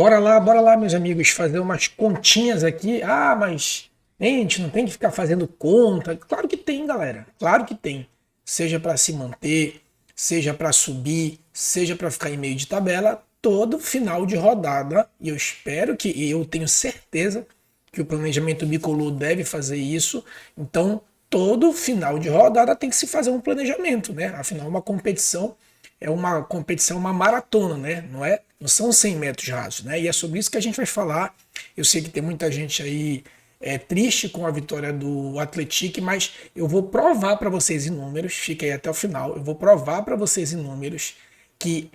Bora lá, meus amigos, fazer umas continhas aqui. Ah, mas gente, não tem que ficar fazendo conta. Claro que tem, galera. Claro que tem. Seja para se manter, seja para subir, seja para ficar em meio de tabela, todo final de rodada. E eu espero que, e eu tenho certeza que o planejamento bicolor deve fazer isso. Então, todo final de rodada tem que se fazer um planejamento, né? Afinal, uma competição, uma maratona, né? Não são 100 metros rasos, né? E é sobre isso que a gente vai falar. Eu sei que tem muita gente aí triste com a vitória do Atlético, mas eu vou provar para vocês em números, fica aí até o final, eu vou provar para vocês em números que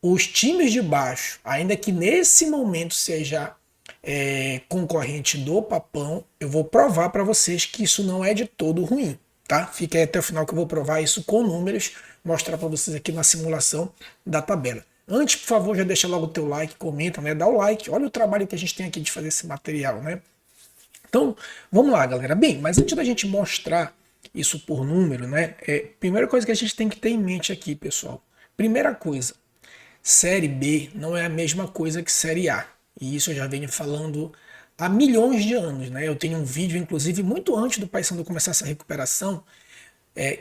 os times de baixo, ainda que nesse momento seja concorrente do Papão, eu vou provar para vocês que isso não é de todo ruim, tá? Fica aí até o final que eu vou provar isso com números, mostrar para vocês aqui na simulação da tabela. Antes, por favor, já deixa logo o teu like, comenta, né? Dá o like, olha o trabalho que a gente tem aqui de fazer esse material, né? Então, vamos lá, galera. Bem, mas antes da gente mostrar isso por número, né? Primeira coisa que a gente tem que ter em mente aqui, pessoal. Primeira coisa, Série B não é a mesma coisa que Série A. E isso eu já venho falando há milhões de anos, né? Eu tenho um vídeo, inclusive, muito antes do Paysandu começar essa recuperação,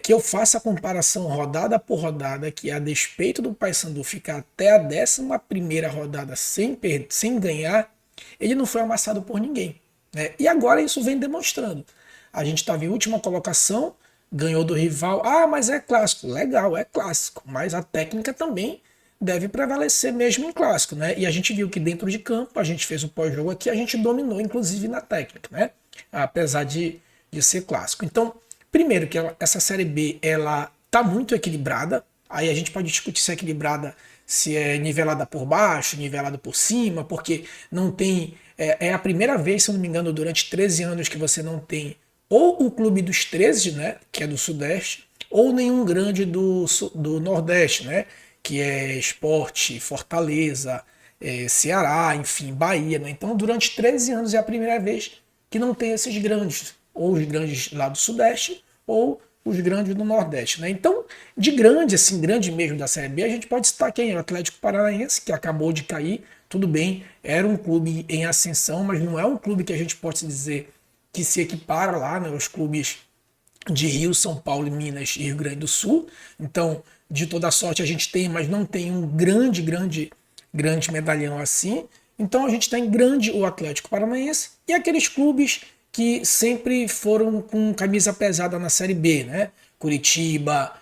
que eu faço a comparação rodada por rodada, que a despeito do Paysandu ficar até a 11ª rodada sem ganhar, ele não foi amassado por ninguém, né? E agora isso vem demonstrando. A gente estava em última colocação, ganhou do rival. Ah, mas é clássico. Legal, é clássico. Mas a técnica também deve prevalecer mesmo em clássico, né? E a gente viu que dentro de campo, a gente fez o pós-jogo aqui, a gente dominou, inclusive, na técnica, né? Apesar de ser clássico. Então, primeiro que essa Série B, ela tá muito equilibrada. Aí a gente pode discutir se é equilibrada, se é nivelada por baixo, nivelada por cima, porque não tem... É a primeira vez, se eu não me engano, durante 13 anos que você não tem ou o clube dos 13, né, que é do Sudeste, ou nenhum grande do Nordeste, né, que é Sport, Fortaleza, Ceará, enfim, Bahia. Né? Então, durante 13 anos é a primeira vez que não tem esses grandes, ou os grandes lá do Sudeste, ou os grandes do Nordeste. Né? Então, de grande, assim, grande mesmo da Série B, a gente pode citar quem? O Atlético Paranaense, que acabou de cair. Tudo bem, era um clube em ascensão, mas não é um clube que a gente pode dizer que se equipara lá, né, aos clubes de Rio, São Paulo, Minas e Rio Grande do Sul. Então, de toda sorte a gente tem, mas não tem um grande medalhão assim. Então a gente tem grande o Atlético Paranaense e aqueles clubes que sempre foram com camisa pesada na Série B, né? Curitiba,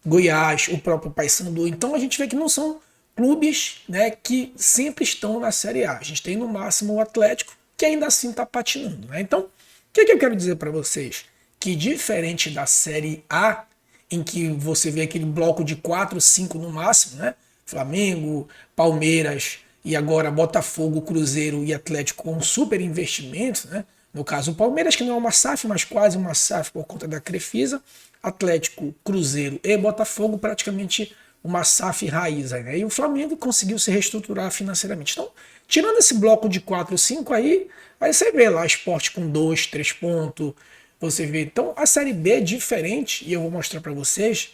Goiás, o próprio Paysandu. Então a gente vê que não são clubes, né, que sempre estão na Série A. A gente tem no máximo o Atlético, que ainda assim está patinando. Né? Então, o que eu quero dizer para vocês? Que diferente da Série A, em que você vê aquele bloco de 4, 5 no máximo, né? Flamengo, Palmeiras e agora Botafogo, Cruzeiro e Atlético com super investimentos, né? No caso, o Palmeiras, que não é uma SAF, mas quase uma SAF por conta da Crefisa, Atlético, Cruzeiro e Botafogo praticamente uma SAF raiz. Né? E o Flamengo conseguiu se reestruturar financeiramente. Então, tirando esse bloco de 4, 5 aí você vê lá Sport com 2, 3 pontos, você vê. Então, a Série B é diferente, e eu vou mostrar para vocês,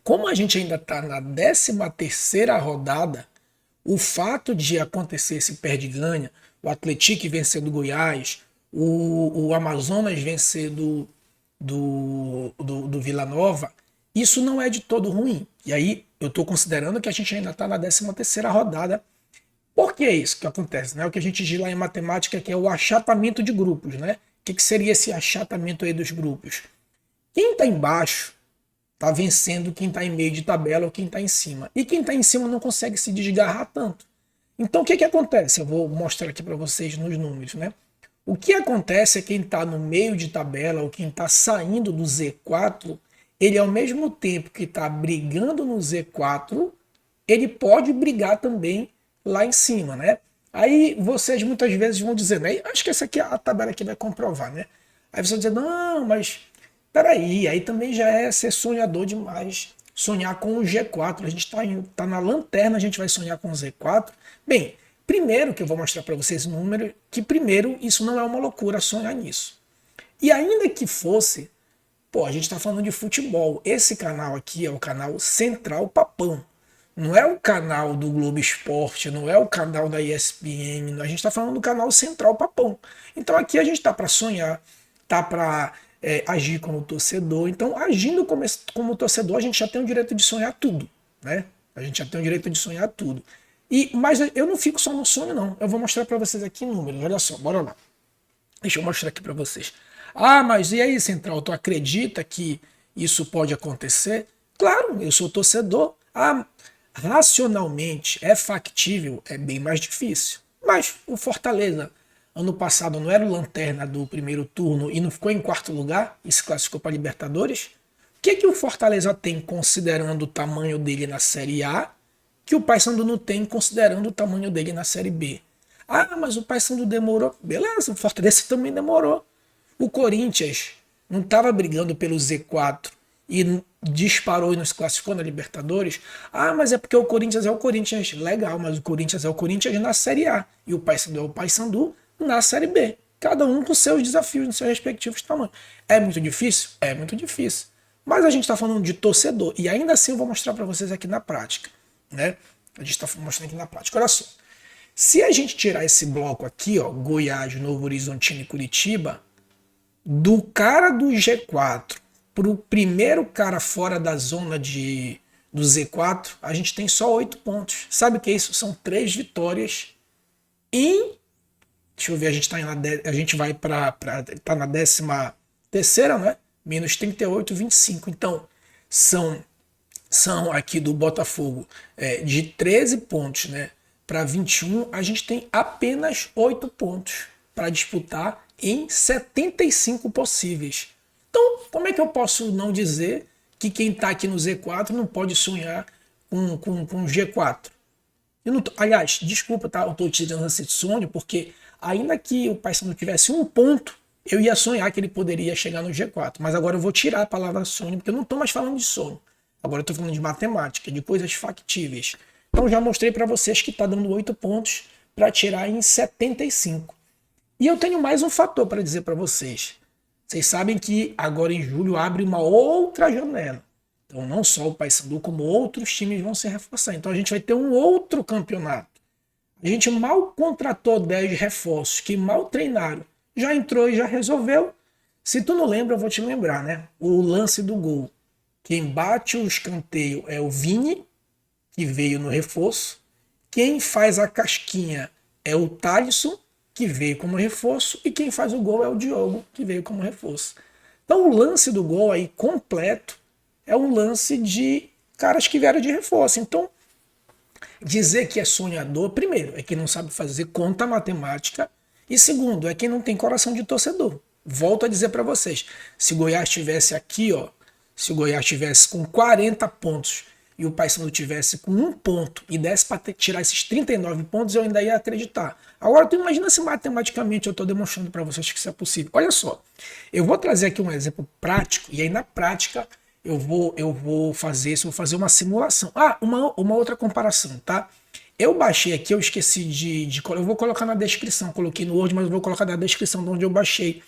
como a gente ainda está na 13ª rodada, o fato de acontecer esse perde-ganha, o Atlético vencer do Goiás, o Amazonas vencer do Vila Nova, isso não é de todo ruim. E aí eu estou considerando que a gente ainda está na 13ª rodada. Por que é isso que acontece? Né? O que a gente diz lá em matemática que é o achatamento de grupos. Né? O que seria esse achatamento aí dos grupos? Quem está embaixo está vencendo quem está em meio de tabela ou quem está em cima. E quem está em cima não consegue se desgarrar tanto. Então o que acontece? Eu vou mostrar aqui para vocês nos números. Né? O que acontece é que quem está no meio de tabela ou quem está saindo do Z4, ele ao mesmo tempo que está brigando no Z4, ele pode brigar também lá em cima, né? Aí vocês muitas vezes vão dizer, né? Acho que essa aqui a tabela aqui vai comprovar, né? Aí você vai dizer, não, mas peraí, aí também já é ser sonhador demais. Sonhar com o G4, a gente tá na lanterna, a gente vai sonhar com o Z4. Bem, primeiro que eu vou mostrar para vocês o número, que primeiro isso não é uma loucura sonhar nisso. E ainda que fosse, pô, a gente está falando de futebol. Esse canal aqui é o canal Central Papão. Não é o canal do Globo Esporte, não é o canal da ESPN, a gente está falando do canal Central Papão. Então aqui a gente está para sonhar, tá para agir como torcedor. Então, agindo como torcedor, a gente já tem o direito de sonhar tudo, né? A gente já tem o direito de sonhar tudo. Mas eu não fico só no sonho, não. Eu vou mostrar para vocês aqui números. Olha só, bora lá. Deixa eu mostrar aqui para vocês. Ah, mas e aí, Central, tu acredita que isso pode acontecer? Claro, eu sou torcedor. Ah, racionalmente é factível, é bem mais difícil. Mas o Fortaleza, ano passado, não era o lanterna do primeiro turno e não ficou em quarto lugar e se classificou para Libertadores? O que o Fortaleza tem considerando o tamanho dele na Série A que o Paysandu não tem considerando o tamanho dele na Série B? Ah, mas o Paysandu demorou. Beleza, o Fortaleza também demorou. O Corinthians não estava brigando pelo Z4 e disparou e nos classificou na Libertadores. Ah, mas é porque o Corinthians é o Corinthians. Legal, mas o Corinthians é o Corinthians na Série A e o Paysandu é o Paysandu na Série B. Cada um com seus desafios nos seus respectivos tamanhos. É muito difícil? É muito difícil. Mas a gente está falando de torcedor e ainda assim eu vou mostrar para vocês aqui na prática, né? A gente está mostrando aqui na prática. Olha só. Se a gente tirar esse bloco aqui, ó, Goiás, Novo Horizontino e Curitiba, do cara do G4 para o primeiro cara fora da zona do Z4, a gente tem só 8 pontos. Sabe o que é isso? São 3 vitórias em... Deixa eu ver, a gente vai para... Tá na 13ª, né? Menos 38, 25. Então, são aqui do Botafogo de 13 pontos, né? Para 21, a gente tem apenas 8 pontos para disputar em 75 possíveis. Então, como é que eu posso não dizer que quem está aqui no Z4 não pode sonhar com o G4? Aliás, desculpa, tá? Eu estou utilizando esse sonho porque ainda que o Paysandu tivesse 1 ponto, eu ia sonhar que ele poderia chegar no G4. Mas agora eu vou tirar a palavra sonho, porque eu não estou mais falando de sonho. Agora eu estou falando de matemática, de coisas factíveis. Então já mostrei para vocês que está dando 8 pontos para tirar em 75. E eu tenho mais um fator para dizer para vocês. Vocês sabem que agora em julho abre uma outra janela. Então não só o Paysandu, como outros times vão se reforçar. Então a gente vai ter um outro campeonato. A gente mal contratou 10 reforços que mal treinaram. Já entrou e já resolveu. Se tu não lembra, eu vou te lembrar, né? O lance do gol. Quem bate o escanteio é o Vini, que veio no reforço. Quem faz a casquinha é o Thalisson, que veio como reforço. E quem faz o gol é o Diogo, que veio como reforço. Então o lance do gol aí completo é um lance de caras que vieram de reforço. Então, dizer que é sonhador, primeiro, é quem não sabe fazer conta matemática. E segundo, é quem não tem coração de torcedor. Volto a dizer para vocês, se o Goiás estivesse aqui, ó, se o Goiás estivesse com 40 pontos e o Paysandu tivesse com 1 ponto e desse para tirar esses 39 pontos, eu ainda ia acreditar. Agora, tu imagina se matematicamente eu estou demonstrando para vocês que isso é possível. Olha só, eu vou trazer aqui um exemplo prático e aí na prática eu vou fazer isso, vou fazer uma simulação. Ah, uma outra comparação, tá? Eu baixei aqui, eu esqueci eu vou colocar na descrição, coloquei no Word, mas eu vou colocar na descrição de onde eu baixei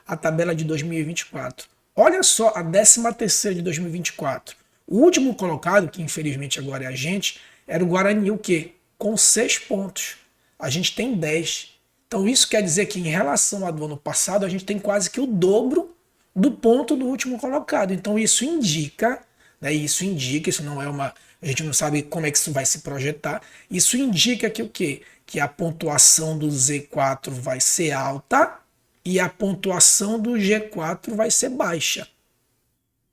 a tabela de 2024. Olha só a 13ª de 2024. O último colocado, que infelizmente agora é a gente, era o Guarani, o quê? Com 6 pontos. A gente tem 10. Então isso quer dizer que em relação ao do ano passado, a gente tem quase que o dobro do ponto do último colocado. Então isso indica, né? Isso não é uma... A gente não sabe como é que isso vai se projetar. Isso indica que o quê? Que a pontuação do Z4 vai ser alta e a pontuação do G4 vai ser baixa.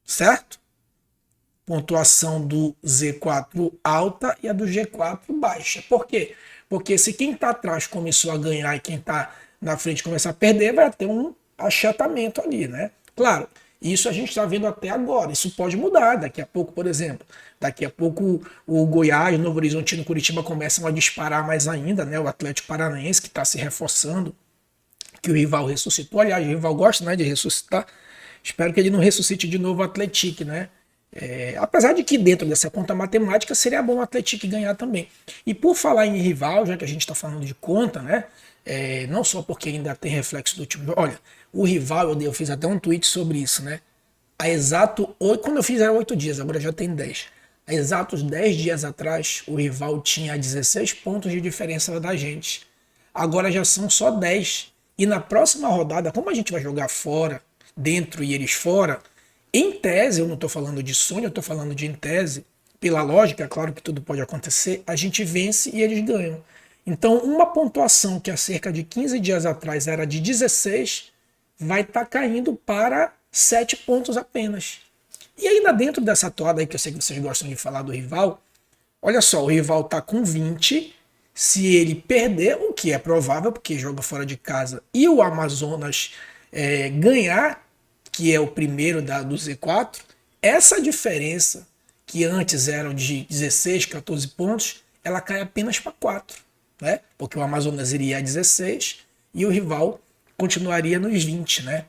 Certo? Pontuação do Z4 alta e a do G4 baixa. Por quê? Porque se quem está atrás começou a ganhar e quem está na frente começar a perder, vai ter um achatamento ali, né? Claro, isso a gente está vendo até agora. Isso pode mudar daqui a pouco, por exemplo. Daqui a pouco o Goiás, Novo Horizontino e Curitiba começam a disparar mais ainda, né? O Atlético Paranaense que está se reforçando, que o rival ressuscitou. Aliás, o rival gosta, né, de ressuscitar. Espero que ele não ressuscite de novo o Atlético, né? Apesar de que dentro dessa conta matemática seria bom o Atlético ganhar também. E por falar em rival, já que a gente está falando de conta, né? Não só porque ainda tem reflexo do time. Olha, o rival, eu fiz até um tweet sobre isso, né? Quando eu fiz era 8 dias, agora já tem 10. Há exatos 10 dias atrás, o rival tinha 16 pontos de diferença da gente. Agora já são só 10. E na próxima rodada, como a gente vai jogar fora, dentro e eles fora, em tese, eu não estou falando de sonho, eu estou falando de em tese, pela lógica, é claro que tudo pode acontecer, a gente vence e eles ganham. Então, uma pontuação que há cerca de 15 dias atrás era de 16, vai estar caindo para 7 pontos apenas. E ainda dentro dessa toada aí, que eu sei que vocês gostam de falar do rival, olha só, o rival está com 20, se ele perder, o que é provável, porque joga fora de casa, e o Amazonas ganhar, que é o primeiro do Z4, essa diferença, que antes eram de 16, 14 pontos, ela cai apenas para 4, né? Porque o Amazonas iria a 16 e o rival continuaria nos 20, né?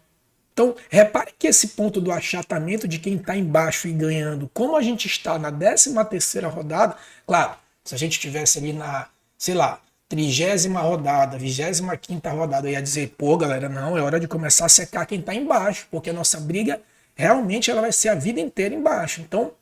Então, repare que esse ponto do achatamento de quem está embaixo e ganhando, como a gente está na 13ª rodada, claro, se a gente estivesse ali na, sei lá, 30ª rodada, 25ª rodada, eu ia dizer, pô, galera, não, é hora de começar a secar quem está embaixo, porque a nossa briga realmente ela vai ser a vida inteira embaixo. Então,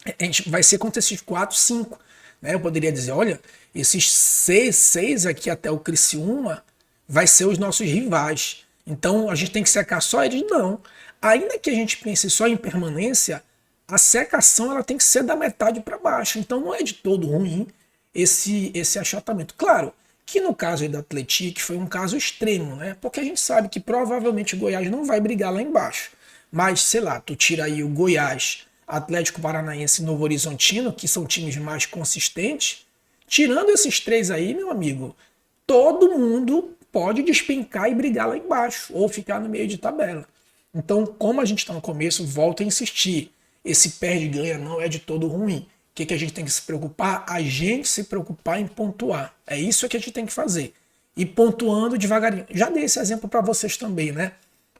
a gente vai ser contra esses 4, 5. Né? Eu poderia dizer, olha, esses 6 aqui até o Criciúma vai ser os nossos rivais. Então a gente tem que secar só eles? Não. Ainda que a gente pense só em permanência, a secação ela tem que ser da metade para baixo. Então não é de todo ruim esse achatamento. Claro que no caso aí do Atlético foi um caso extremo, né? Porque a gente sabe que provavelmente o Goiás não vai brigar lá embaixo. Mas, sei lá, tu tira aí o Goiás, Atlético Paranaense e Novo Horizontino, que são times mais consistentes, tirando esses 3 aí, meu amigo, todo mundo pode despencar e brigar lá embaixo, ou ficar no meio de tabela. Então, como a gente está no começo, volto a insistir, esse perde-ganha não é de todo ruim. O que a gente tem que se preocupar? A gente se preocupar em pontuar. É isso que a gente tem que fazer. E pontuando devagarinho. Já dei esse exemplo para vocês também, né?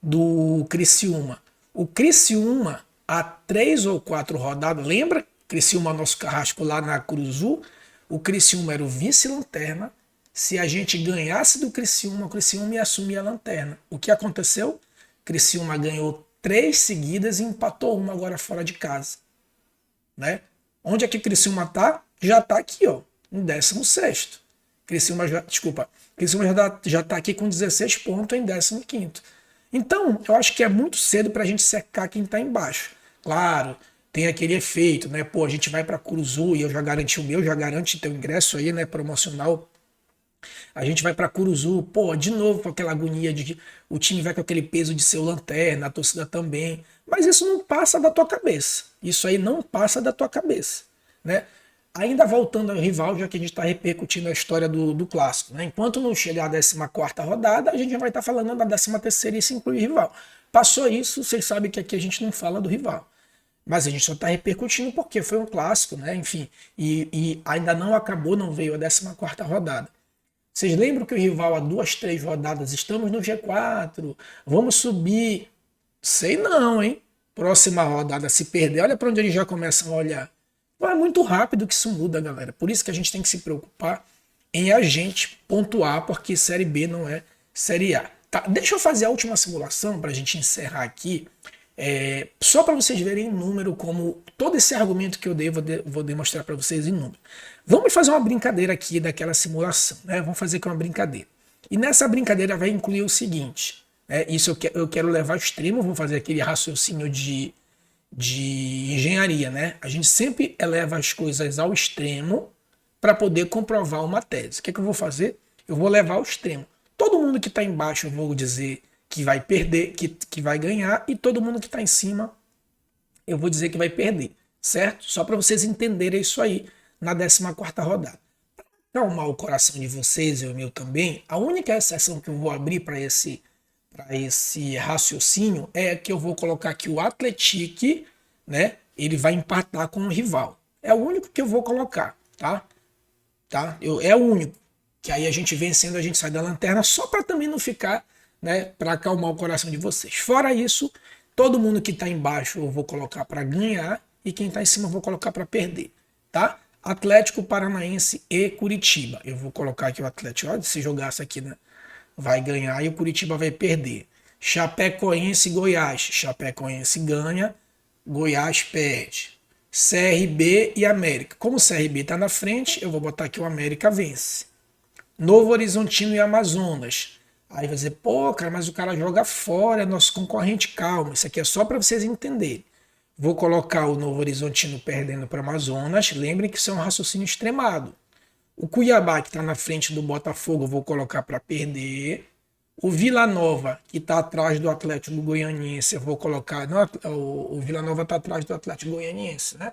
Do Criciúma. O Criciúma, há 3 ou 4 rodadas, lembra? Criciúma, nosso carrasco lá na Curuzu. O Criciúma era o vice-lanterna. Se a gente ganhasse do Criciúma, o Criciúma ia assumir a lanterna. O que aconteceu? Criciúma ganhou 3 seguidas e empatou uma agora fora de casa. Né? Onde é que Criciúma está? Já está aqui, ó, em 16º. Criciúma já está aqui com 16 pontos em 15º. Então, eu acho que é muito cedo para a gente secar quem está embaixo. Claro, tem aquele efeito, né? Pô, a gente vai para Curuzu e eu já garanti o meu, já garante teu ingresso aí, né, promocional. A gente vai para Curuzu, pô, de novo com aquela agonia de que o time vai com aquele peso de ser o lanterna, a torcida também. Mas isso não passa da tua cabeça. Isso aí não passa da tua cabeça, né? Ainda voltando ao rival, já que a gente está repercutindo a história do clássico, né? Enquanto não chegar a 14ª rodada, a gente já vai estar falando da 13ª e isso inclui o rival. Passou isso, vocês sabem que aqui a gente não fala do rival. Mas a gente só está repercutindo porque foi um clássico, né? Enfim, e ainda não acabou, não veio a 14ª rodada. Vocês lembram que o rival há 2, 3 rodadas, estamos no G4, vamos subir. Sei não, hein? Próxima rodada, se perder, olha para onde eles já começam a olhar. É muito rápido que isso muda, galera. Por isso que a gente tem que se preocupar em a gente pontuar, porque Série B não é Série A. Tá, deixa eu fazer a última simulação para a gente encerrar aqui. Só para vocês verem em número como todo esse argumento que eu dei, vou demonstrar para vocês em número. Vamos fazer uma brincadeira aqui daquela simulação, né? Vamos fazer aqui uma brincadeira. E nessa brincadeira vai incluir o seguinte, né? Isso eu quero levar ao extremo, vou fazer aquele raciocínio de engenharia, né? A gente sempre eleva as coisas ao extremo para poder comprovar uma tese. O que eu vou fazer? Eu vou levar ao extremo. Todo mundo que está embaixo eu vou dizer que vai perder, que vai ganhar, e todo mundo que está em cima eu vou dizer que vai perder, certo? Só para vocês entenderem isso aí na 14ª rodada. Para acalmar o coração de vocês e o meu também, a única exceção que eu vou abrir para esse raciocínio é que eu vou colocar aqui o Atlético, né? Ele vai empatar com o rival. É o único que eu vou colocar, tá? É o único. Que aí a gente vencendo, a gente sai da lanterna, só para também não ficar, né? Para acalmar o coração de vocês. Fora isso, todo mundo que está embaixo eu vou colocar para ganhar e quem está em cima eu vou colocar para perder, tá? Atlético Paranaense e Curitiba. Eu vou colocar aqui o Atlético, olha, se jogasse aqui, né? Vai ganhar e o Curitiba vai perder. Chapecoense e Goiás. Chapecoense ganha, Goiás perde. CRB e América. Como o CRB está na frente, eu vou botar aqui o América vence. Novo Horizontino e Amazonas. Aí vai dizer, pô, cara, mas o cara joga fora, é nosso concorrente. Calma, isso aqui é só para vocês entenderem. Vou colocar o Novo Horizontino perdendo para o Amazonas. Lembrem que isso é um raciocínio extremado. O Cuiabá, que está na frente do Botafogo, eu vou colocar para perder. O Vila Nova, que está atrás do Atlético Goianiense, eu vou colocar. Não, o Vila Nova está atrás do Atlético Goianiense, né?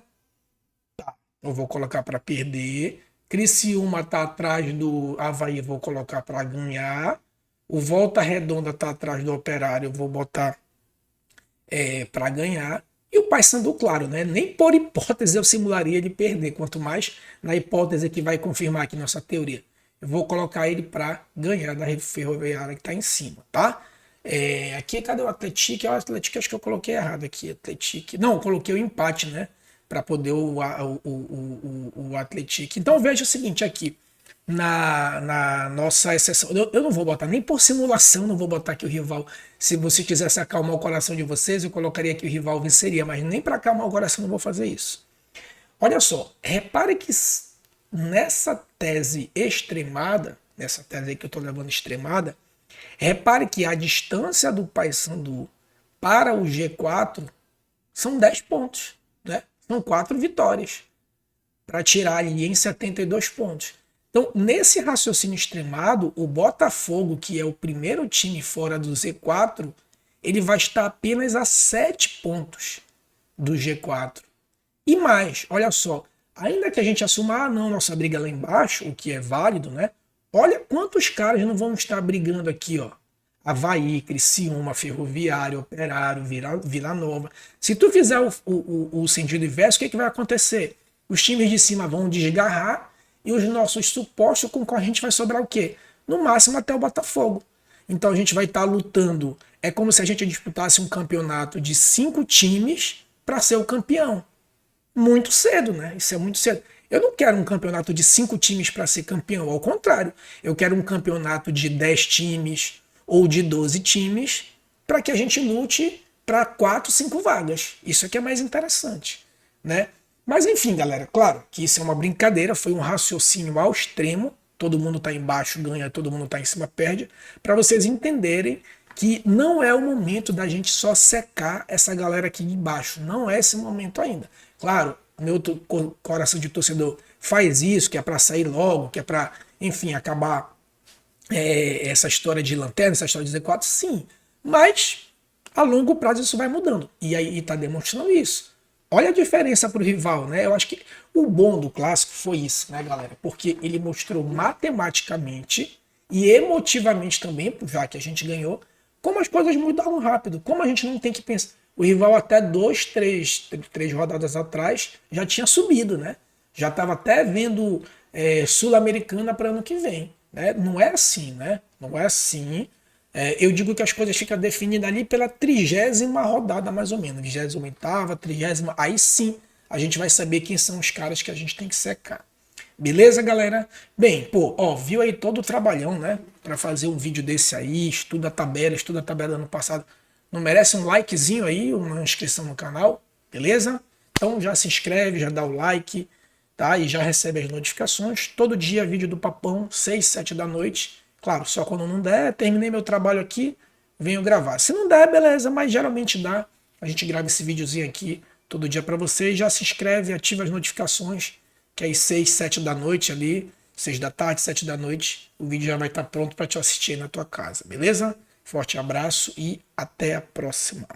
Eu vou colocar para perder. Criciúma está atrás do Avaí, eu vou colocar para ganhar. O Volta Redonda está atrás do Operário, eu vou botar para ganhar. E o Paysandu, claro, né? Nem por hipótese eu simularia de perder, quanto mais na hipótese que vai confirmar aqui nossa teoria. Eu vou colocar ele para ganhar da Ferroviária que está em cima, tá? Aqui, cadê o Atlético? O Atlético acho que eu coloquei errado aqui. Atlético. Não, eu coloquei o empate, né? Para poder o Atlético. Então veja o seguinte aqui. Na nossa exceção. Eu não vou botar nem por simulação, não vou botar que o rival. Se você quisesse acalmar o coração de vocês, eu colocaria que o rival venceria, mas nem para acalmar o coração não vou fazer isso. Olha só, repare que nessa tese extremada, nessa tese aí que eu estou levando extremada, repare que a distância do Paysandu para o G4 são 10 pontos, né? São 4 vitórias para tirar ali em 72 pontos. Então, nesse raciocínio extremado, o Botafogo, que é o primeiro time fora do Z4, ele vai estar apenas a 7 pontos do G4. E mais, olha só, ainda que a gente assuma, não, nossa briga lá embaixo, o que é válido, né? Olha quantos caras não vão estar brigando aqui, ó. Avaí, Criciúma, Ferroviário, Operário, Vila Nova. Se tu fizer o sentido inverso, o que vai acontecer? Os times de cima vão desgarrar e os nossos supostos concorrentes vai sobrar o quê? No máximo até o Botafogo. Então a gente vai estar lutando. É como se a gente disputasse um campeonato de 5 times para ser o campeão. Muito cedo, né? Isso é muito cedo. Eu não quero um campeonato de 5 times para ser campeão. Ao contrário, eu quero um campeonato de 10 times ou de 12 times para que a gente lute para 4, 5 vagas. Isso aqui é mais interessante, né? Mas enfim, galera, claro que isso é uma brincadeira, foi um raciocínio ao extremo, todo mundo está embaixo ganha, todo mundo está em cima perde, para vocês entenderem que não é o momento da gente só secar essa galera aqui de baixo, não é esse momento ainda. Claro, meu coração de torcedor faz isso, que é para sair logo, que é para, enfim, acabar essa história de lanterna, essa história de Z4, sim, mas a longo prazo isso vai mudando, e aí está demonstrando isso. Olha a diferença para o rival, né? Eu acho que o bom do clássico foi isso, né, galera? Porque ele mostrou matematicamente e emotivamente também, já que a gente ganhou, como as coisas mudaram rápido, como a gente não tem que pensar. O rival até 3 rodadas atrás já tinha subido, né? Já estava até vendo Sul-Americana para ano que vem, né? Não é assim, né? Não é assim. Eu digo que as coisas ficam definidas ali pela 30ª rodada, mais ou menos. 28ª, 30ª. Aí sim a gente vai saber quem são os caras que a gente tem que secar. Beleza, galera? Bem, pô, ó, viu aí todo o trabalhão, né? Pra fazer um vídeo desse aí, estuda a tabela do ano passado. Não merece um likezinho aí, uma inscrição no canal, beleza? Então já se inscreve, já dá o like, tá? E já recebe as notificações. Todo dia vídeo do Papão, 6, 7 da noite. Claro, só quando não der, terminei meu trabalho aqui, venho gravar. Se não der, beleza, mas geralmente dá. A gente grava esse videozinho aqui todo dia para vocês. Já se inscreve, ativa as notificações, que aí 6, 7 da noite ali, 6 da tarde, 7 da noite, o vídeo já vai estar pronto para te assistir aí na tua casa, beleza? Forte abraço e até a próxima.